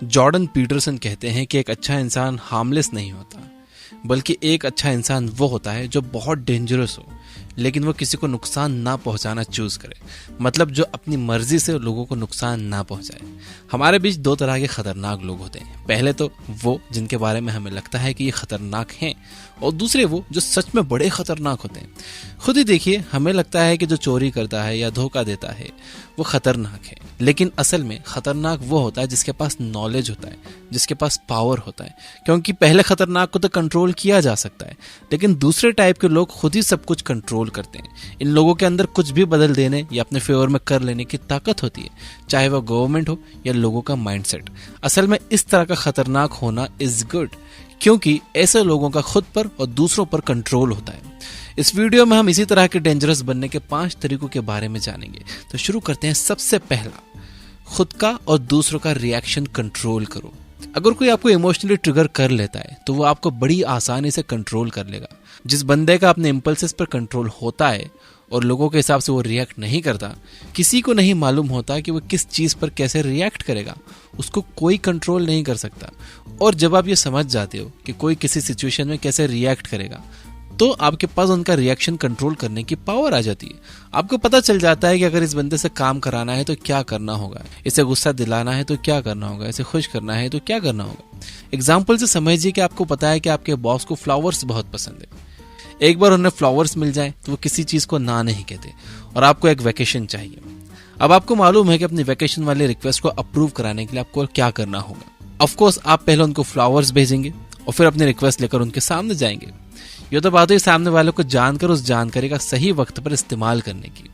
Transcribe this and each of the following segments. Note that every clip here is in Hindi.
जॉर्डन पीटरसन कहते हैं कि एक अच्छा इंसान हार्मलेस नहीं होता, बल्कि एक अच्छा इंसान वो होता है जो बहुत डेंजरस हो लेकिन वो किसी को नुकसान ना पहुंचाना चूज करे। मतलब जो अपनी मर्जी से लोगों को नुकसान ना पहुंचाए। हमारे बीच दो तरह के खतरनाक लोग होते हैं। पहले तो वो जिनके बारे में हमें लगता है कि ये खतरनाक हैं, और दूसरे वो जो सच में बड़े खतरनाक होते हैं। खुद ही देखिए, हमें लगता है कि जो चोरी करता है या धोखा देता है वो खतरनाक है, लेकिन असल में खतरनाक वो होता है जिसके पास नॉलेज होता है, जिसके पास पावर होता है। क्योंकि पहले खतरनाक को तो कंट्रोल किया जा सकता है, लेकिन दूसरे टाइप के लोग खुद ही सब कुछ कंट्रोल करते हैं। इन लोगों के अंदर कुछ भी बदल देने या अपने फेवर में कर लेने की ताकत होती है, चाहे वह गवर्नमेंट हो या लोगों का माइंडसेट। असल में इस तरह का खतरनाक होना इज गुड, क्योंकि ऐसे लोगों का खुद पर और दूसरों पर कंट्रोल होता है। इस वीडियो में हम इसी तरह के डेंजरस बनने के 5 तरीकों के बारे में जानेंगे। तो शुरू करते हैं। सबसे पहला, खुद का और दूसरों का रिएक्शन कंट्रोल करो। अगर कोई आपको इमोशनली ट्रिगर कर लेता है तो वो आपको बड़ी आसानी से कंट्रोल कर लेगा। जिस बंदे का अपने इम्पल्सेस पर कंट्रोल होता है और लोगों के हिसाब से वो रिएक्ट नहीं करता, किसी को नहीं मालूम होता कि वो किस चीज पर कैसे रिएक्ट करेगा। उसको कोई कंट्रोल नहीं कर सकता। और जब आप ये समझ जाते हो कि कोई किसी सिचुएशन में कैसे रिएक्ट करेगा, तो आपके पास उनका रिएक्शन कंट्रोल करने की पावर आ जाती है। आपको पता चल जाता है कि अगर इस बंदे से काम कराना है तो क्या करना होगा, इसे गुस्सा दिलाना है तो क्या करना होगा, इसे खुश करना है तो क्या करना होगा। एग्जाम्पल से समझिए कि आपको पता है कि आपके बॉस को फ्लावर्स बहुत पसंद है। एक बार उन्हें फ्लावर्स मिल जाए तो वो किसी चीज को ना नहीं कहते, और आपको एक वैकेशन चाहिए। अब आपको मालूम है कि अपनी वैकेशन वाले रिक्वेस्ट को अप्रूव कराने के लिए आपको क्या करना होगा। ऑफ कोर्स आप पहले उनको फ्लावर्स भेजेंगे और फिर अपनी रिक्वेस्ट लेकर उनके सामने जाएंगे। ये तो बात है सामने वाले को जानकर उस जानकारी का सही वक्त पर इस्तेमाल करने की।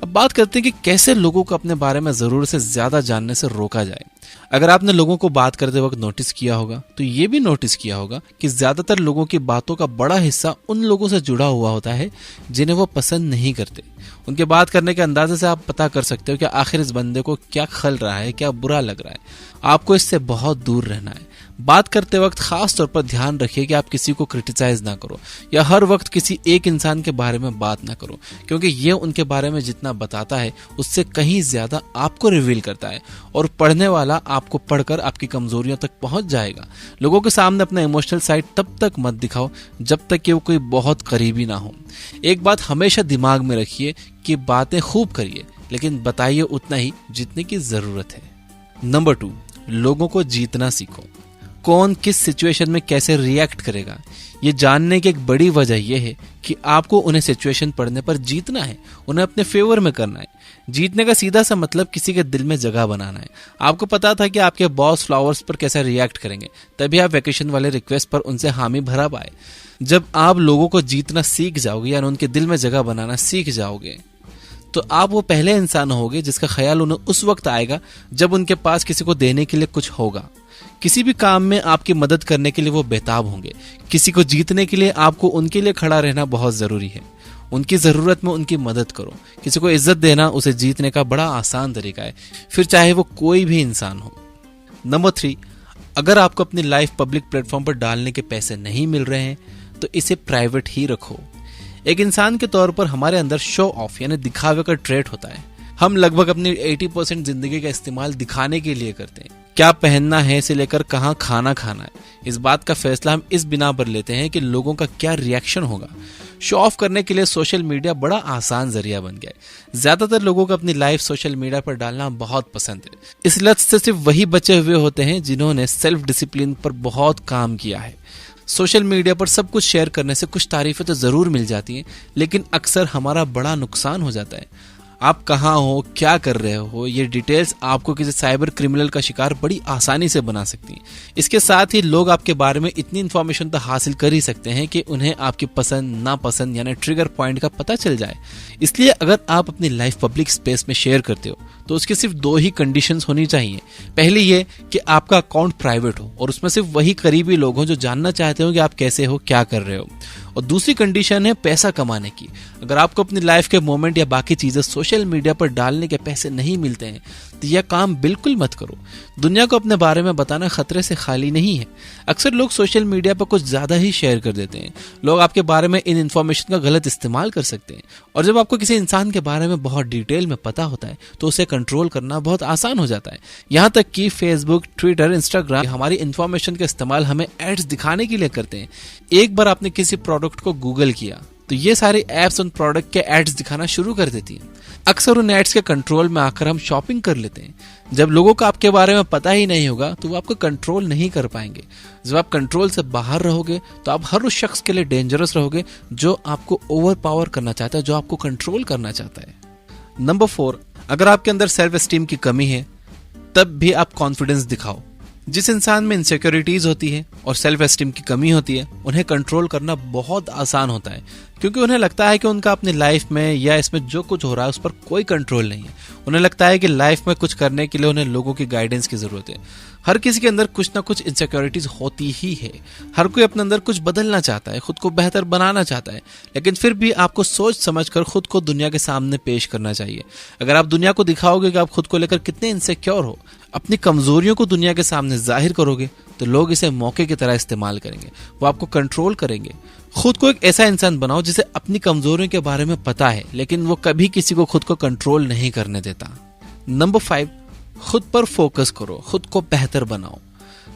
अब बात करते हैं कि कैसे लोगों को अपने बारे में जरूरत से ज्यादा जानने से रोका जाए। अगर आपने लोगों को बात करते वक्त नोटिस किया होगा तो ये भी नोटिस किया होगा कि ज्यादातर लोगों की बातों का बड़ा हिस्सा उन लोगों से जुड़ा हुआ होता है जिन्हें वो पसंद नहीं करते। उनके बात करने के अंदाजे से आप पता कर सकते हो कि आखिर इस बंदे को क्या खल रहा है, क्या बुरा लग रहा है। आपको इससे बहुत दूर रहना है। बात करते वक्त खास तौर पर ध्यान रखिए कि आप किसी को क्रिटिसाइज ना करो या हर वक्त किसी एक इंसान के बारे में बात ना करो, क्योंकि ये उनके बारे में जितना बताता है उससे कहीं ज्यादा आपको रिवील करता है, और पढ़ने वाला आपको पढ़कर आपकी कमजोरियों तक पहुंच जाएगा। लोगों के सामने अपना इमोशनल साइड तब तक मत दिखाओ जब तक कि वो कोई बहुत करीबी ना हो। एक बात हमेशा दिमाग में रखिए कि बातें खूब करिए, लेकिन बताइए उतना ही जितने की जरूरत है। नंबर 2, लोगों को जीतना सीखो। कौन किस सिचुएशन में कैसे रिएक्ट करेगा, ये जानने की एक बड़ी वजह यह है कि आपको उन्हें सिचुएशन पढ़ने पर जीतना है, उन्हें अपने फेवर में करना है। जीतने का सीधा सा मतलब किसी के दिल में जगह बनाना है। आपको पता था कि आपके बॉस फ्लावर्स पर कैसे रिएक्ट करेंगे, तभी आप वैकेशन वाले रिक्वेस्ट पर उनसे हामी भरा पाए। जब आप लोगों को जीतना सीख जाओगे यानी उनके दिल में जगह बनाना सीख जाओगे, तो आप वो पहले इंसान होगे जिसका ख्याल उन्हें उस वक्त आएगा जब उनके पास किसी को देने के लिए कुछ होगा। किसी भी काम में आपकी मदद करने के लिए वो बेताब होंगे। किसी को जीतने के लिए आपको उनके लिए खड़ा रहना बहुत जरूरी है। उनकी जरूरत में उनकी मदद करो। किसी को इज्जत देना उसे जीतने का बड़ा आसान तरीका है, फिर चाहे वो कोई भी इंसान हो। नंबर 3, अगर आपको अपनी लाइफ पब्लिक प्लेटफॉर्म पर डालने के पैसे नहीं मिल रहे हैं तो इसे प्राइवेट ही रखो। एक इंसान के तौर पर हमारे अंदर शो ऑफ यानी दिखावे का ट्रेट होता है। हम लगभग अपनी 80% जिंदगी का इस्तेमाल दिखाने के लिए करते हैं। क्या पहनना है से लेकर कहाँ खाना खाना है, इस बात का फैसला हम इस बिना पर लेते हैं कि लोगों का क्या रिएक्शन होगा। शो ऑफ करने के लिए सोशल मीडिया बड़ा आसान जरिया बन गया है। ज्यादातर लोगों को अपनी लाइफ सोशल मीडिया पर डालना बहुत पसंद है। इस लत से सिर्फ वही बचे हुए होते हैं जिन्होंने सेल्फ डिसिप्लिन पर बहुत काम किया है। सोशल मीडिया पर सब कुछ शेयर करने से कुछ तारीफें तो जरूर मिल जाती हैं, लेकिन अक्सर हमारा बड़ा नुकसान हो जाता है। आप कहाँ हो, क्या कर रहे हो, ये डिटेल्स आपको किसी साइबर क्रिमिनल का शिकार बड़ी आसानी से बना सकती हैं। इसके साथ ही लोग आपके बारे में इतनी इन्फॉर्मेशन तो हासिल कर ही सकते हैं कि उन्हें आपकी पसंद नापसंद यानी ट्रिगर पॉइंट का पता चल जाए। इसलिए अगर आप अपनी लाइफ पब्लिक स्पेस में शेयर करते हो तो उसकी सिर्फ 2 ही कंडीशंस होनी चाहिए। पहली ये कि आपका अकाउंट प्राइवेट हो और उसमें सिर्फ वही करीबी लोग हों जो जानना चाहते हो कि आप कैसे हो, क्या कर रहे हो। और दूसरी कंडीशन है पैसा कमाने की। अगर आपको अपनी लाइफ के मोमेंट या बाकी चीजें सोशल मीडिया पर डालने के पैसे नहीं मिलते हैं तो यह काम बिल्कुल मत करो। दुनिया को अपने बारे में बताना खतरे से खाली नहीं है। अक्सर लोग सोशल मीडिया पर कुछ ज्यादा ही शेयर कर देते हैं। लोग आपके बारे में इन इन्फॉर्मेशन का गलत इस्तेमाल कर सकते हैं, और जब आपको किसी इंसान के बारे में बहुत डिटेल में पता होता है तो उसे कंट्रोल करना बहुत आसान हो जाता है। यहाँ तक कि फेसबुक, ट्विटर, इंस्टाग्राम हमारी इन्फॉर्मेशन का इस्तेमाल हमें एड्स दिखाने के लिए करते हैं। एक बार आपने किसी प्रोडक्ट को गूगल किया तो ये सारी एप्स उन प्रोडक्ट के एड्स दिखाना शुरू कर देती हैं। अक्सर उन एड्स के कंट्रोल में आकर हम शॉपिंग कर लेते हैं। जब लोगों को आपके बारे में पता ही नहीं होगा तो वो आपको कंट्रोल नहीं कर पाएंगे। जब आप कंट्रोल से बाहर रहोगे तो आप हर उस शख्स के लिए डेंजरस रहोगे जो आपको ओवर पावर करना चाहता है, जो आपको कंट्रोल करना चाहता है। नंबर 4, अगर आपके अंदर सेल्फ एस्टीम की कमी है तब भी आप कॉन्फिडेंस दिखाओ। जिस इंसान में इनसिक्योरिटीज होती है और सेल्फ एस्टीम की कमी होती है उन्हें कंट्रोल करना बहुत आसान होता है, क्योंकि उन्हें लगता है कि उनका अपनी लाइफ में या इसमें जो कुछ हो रहा है उस पर कोई कंट्रोल नहीं है। उन्हें लगता है कि लाइफ में कुछ करने के लिए उन्हें लोगों की गाइडेंस की जरूरत है। हर किसी के अंदर कुछ ना कुछ इनसिक्योरिटीज होती ही है। हर कोई अपने अंदर कुछ बदलना चाहता है, खुद को बेहतर बनाना चाहता है, लेकिन फिर भी आपको सोच समझकर खुद को दुनिया के सामने पेश करना चाहिए। अगर आप दुनिया को दिखाओगे कि आप खुद को लेकर कितने इनसिक्योर हो, अपनी कमजोरियों को दुनिया के सामने जाहिर करोगे तो लोग इसे मौके की तरह इस्तेमाल करेंगे, वो आपको कंट्रोल करेंगे। खुद को एक ऐसा इंसान बनाओ जिसे अपनी कमजोरियों के बारे में पता है लेकिन वो कभी किसी को खुद को कंट्रोल नहीं करने देता। नंबर 5, खुद पर फोकस करो, खुद को बेहतर बनाओ।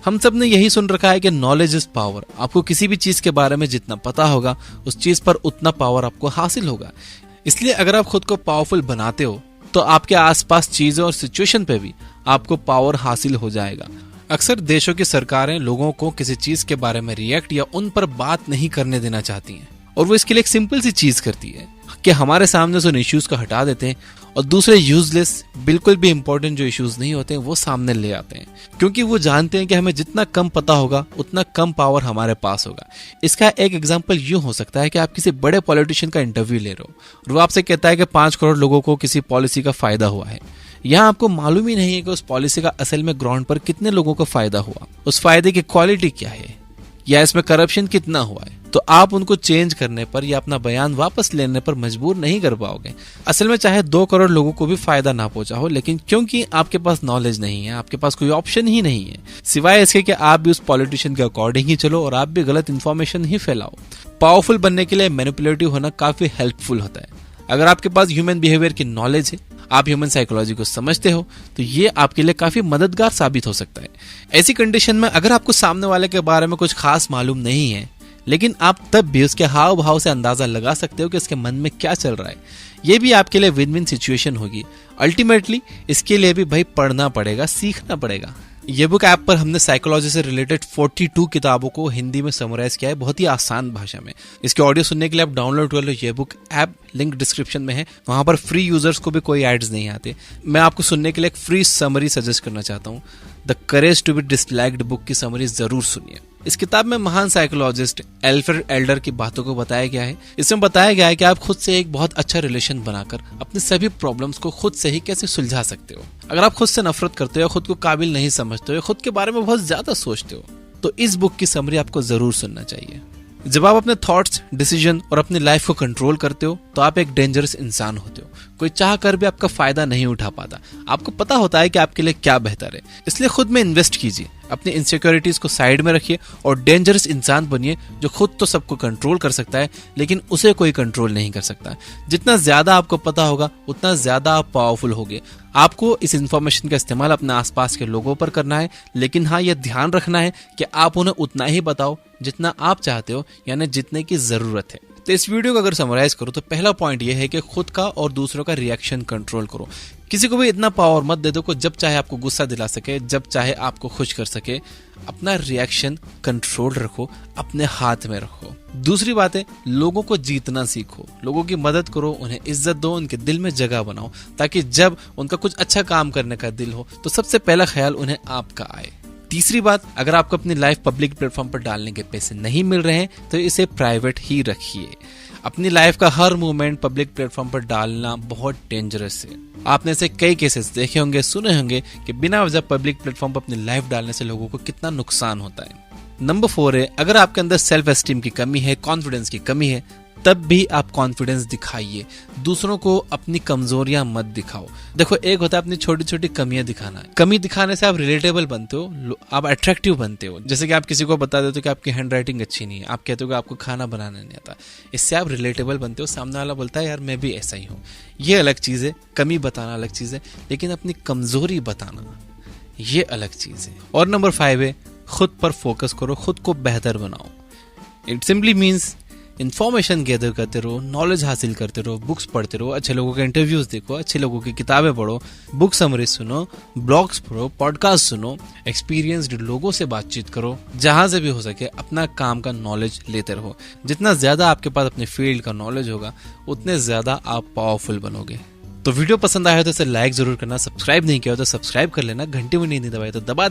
हम सब ने यही सुन रखा है कि नॉलेज इज पावर। आपको किसी भी चीज के बारे में जितना पता होगा उस चीज पर उतना पावर आपको हासिल होगा। इसलिए अगर आप खुद को पावरफुल बनाते हो तो आपके आसपास चीजों और सिचुएशन पे भी आपको पावर हासिल हो जाएगा। अक्सर देशों की सरकारें लोगों को किसी चीज के बारे में रिएक्ट या उन पर बात नहीं करने देना चाहती हैं, और वो इसके लिए एक सिंपल सी चीज करती है कि हमारे सामने से उन इश्यूज को हटा देते हैं और दूसरे यूजलेस, बिल्कुल भी इंपॉर्टेंट जो इश्यूज नहीं होते हैं वो सामने ले आते हैं, क्योंकि वो जानते हैं कि हमें जितना कम पता होगा उतना कम पावर हमारे पास होगा। इसका एक एग्जांपल यूं हो सकता है कि आप किसी बड़े पॉलिटिशियन का इंटरव्यू ले रहे हो और वो आपसे कहता है कि 5 करोड़ लोगों को किसी पॉलिसी का फायदा हुआ है। यहाँ आपको मालूम ही नहीं है कि उस पॉलिसी का असल में ग्राउंड पर कितने लोगों को फायदा हुआ, उस फायदे की क्वालिटी क्या है, या इसमें करप्शन कितना हुआ है। तो आप उनको चेंज करने पर या अपना बयान वापस लेने पर मजबूर नहीं कर पाओगे। असल में चाहे 2 करोड़ लोगों को भी फायदा ना पहुंचा हो, लेकिन क्योंकि आपके पास नॉलेज नहीं है, आपके पास कोई ऑप्शन ही नहीं है सिवाय इसके कि आप भी उस पॉलिटिशियन के अकॉर्डिंग ही चलो और आप भी गलत इन्फॉर्मेशन ही फैलाओ। पावरफुल बनने के लिए मैनिपुलेटिव होना काफी हेल्पफुल होता है। अगर आपके पास ह्यूमन बिहेवियर की नॉलेज है, आप ह्यूमन साइकोलॉजी को समझते हो, तो ये आपके लिए काफी मददगार साबित हो सकता है। ऐसी कंडीशन में अगर आपको सामने वाले के बारे में कुछ खास मालूम नहीं है, लेकिन आप तब भी उसके हाव भाव से अंदाजा लगा सकते हो कि उसके मन में क्या चल रहा है, ये भी आपके लिए विन विन सिचुएशन होगी। अल्टीमेटली इसके लिए भी भाई पढ़ना पड़ेगा, सीखना पड़ेगा। ये बुक ऐप पर हमने साइकोलॉजी से रिलेटेड 42 किताबों को हिंदी में समराइज किया है, बहुत ही आसान भाषा में। इसके ऑडियो सुनने के लिए आप डाउनलोड कर लो ये बुक ऐप, लिंक डिस्क्रिप्शन में है। वहां पर फ्री यूजर्स को भी कोई एड्स नहीं आते। मैं आपको सुनने के लिए एक फ्री समरी सजेस्ट करना चाहता हूँ। The courage to be disliked book की समरी जरूर सुनिए। इस किताब में महान साइकोलॉजिस्ट एल्फ्रेड एडलर की बातों को बताया गया है। इसमें बताया गया है कि आप खुद से एक बहुत अच्छा रिलेशन बनाकर अपने सभी प्रॉब्लम्स को खुद से ही कैसे सुलझा सकते हो। अगर आप खुद से नफरत करते हो, खुद को काबिल नहीं समझते हो, खुद के बारे में बहुत ज्यादा सोचते हो, तो इस बुक की समरी आपको जरूर सुनना चाहिए। जब आप अपने थॉट्स, डिसीजन और अपनी लाइफ को कंट्रोल करते हो तो आप एक डेंजरस इंसान होते हो। कोई चाह कर भी आपका फायदा नहीं उठा पाता। आपको पता होता है कि आपके लिए क्या बेहतर है, इसलिए खुद में इन्वेस्ट कीजिए। अपनी इनसिक्योरिटीज को साइड में रखिए और डेंजरस इंसान बनिए जो खुद तो सबको कंट्रोल कर सकता है लेकिन उसे कोई कंट्रोल नहीं कर सकता। जितना ज्यादा आपको पता होगा उतना ज्यादा आप पावरफुल होगे। आपको इस इंफॉर्मेशन का इस्तेमाल अपने आसपास के लोगों पर करना है, लेकिन हाँ, यह ध्यान रखना है कि आप उन्हें उतना ही बताओ जितना आप चाहते हो, यानी जितने की जरूरत है। तो इस वीडियो को अगर समराइज करो तो पहला पॉइंट यह है कि खुद का और दूसरों का रिएक्शन कंट्रोल करो। किसी को भी इतना पावर मत दे दो को जब चाहे आपको गुस्सा दिला सके, जब चाहे आपको खुश कर सके। अपना रिएक्शन कंट्रोल रखो, अपने हाथ में रखो। दूसरी बात है, लोगों को जीतना सीखो, लोगों की मदद करो, उन्हें इज्जत दो, उनके दिल में जगह बनाओ, ताकि जब उनका कुछ अच्छा काम करने का दिल हो तो सबसे पहला ख्याल उन्हें आपका आए। तीसरी बात, अगर आपको अपनी लाइफ पब्लिक प्लेटफॉर्म पर डालने के पैसे नहीं मिल रहे हैं तो इसे प्राइवेट ही रखिए। अपनी लाइफ का हर मूवमेंट पब्लिक प्लेटफॉर्म पर डालना बहुत डेंजरस है। आपने से कई केसेस देखे होंगे, सुने होंगे कि बिना वजह पब्लिक प्लेटफॉर्म पर अपनी लाइफ डालने से लोगों को कितना नुकसान होता है। नंबर 4 है, अगर आपके अंदर सेल्फ एस्टीम की कमी है, कॉन्फिडेंस की कमी है, तब भी आप कॉन्फिडेंस दिखाइए। दूसरों को अपनी कमजोरियां मत दिखाओ। देखो, एक होता है अपनी छोटी छोटी कमियां दिखाना। कमी दिखाने से आप रिलेटेबल बनते हो, आप अट्रैक्टिव बनते हो। जैसे कि आप किसी को बता देते हो कि आपकी हैंडराइटिंग अच्छी नहीं है, आप कहते हो कि आपको खाना बनाना नहीं आता, इससे आप रिलेटेबल बनते हो। सामने वाला बोलता है यार मैं भी ऐसा ही हूँ। ये अलग चीज है, कमी बताना अलग चीज है, लेकिन अपनी कमजोरी बताना ये अलग चीज है। और नंबर 5 है, खुद पर फोकस करो, खुद को बेहतर बनाओ। It simply means information gather करते रहो, नॉलेज हासिल करते रहो, बुक्स पढ़ते रहो, अच्छे लोगों के इंटरव्यूज देखो, अच्छे लोगों की किताबें पढ़ो, बुक समरी सुनो, ब्लॉग्स पढ़ो, पॉडकास्ट सुनो, एक्सपीरियंस्ड लोगों से बातचीत करो। जहां से भी हो सके अपना काम का नॉलेज लेते रहो। जितना ज्यादा आपके पास अपने फील्ड का नॉलेज होगा, उतने ज्यादा आप पावरफुल बनोगे। तो वीडियो पसंद आया तो इसे लाइक जरूर करना, सब्सक्राइब नहीं किया तो सब्सक्राइब कर लेना, घंटी में नहीं दबाई तो दबा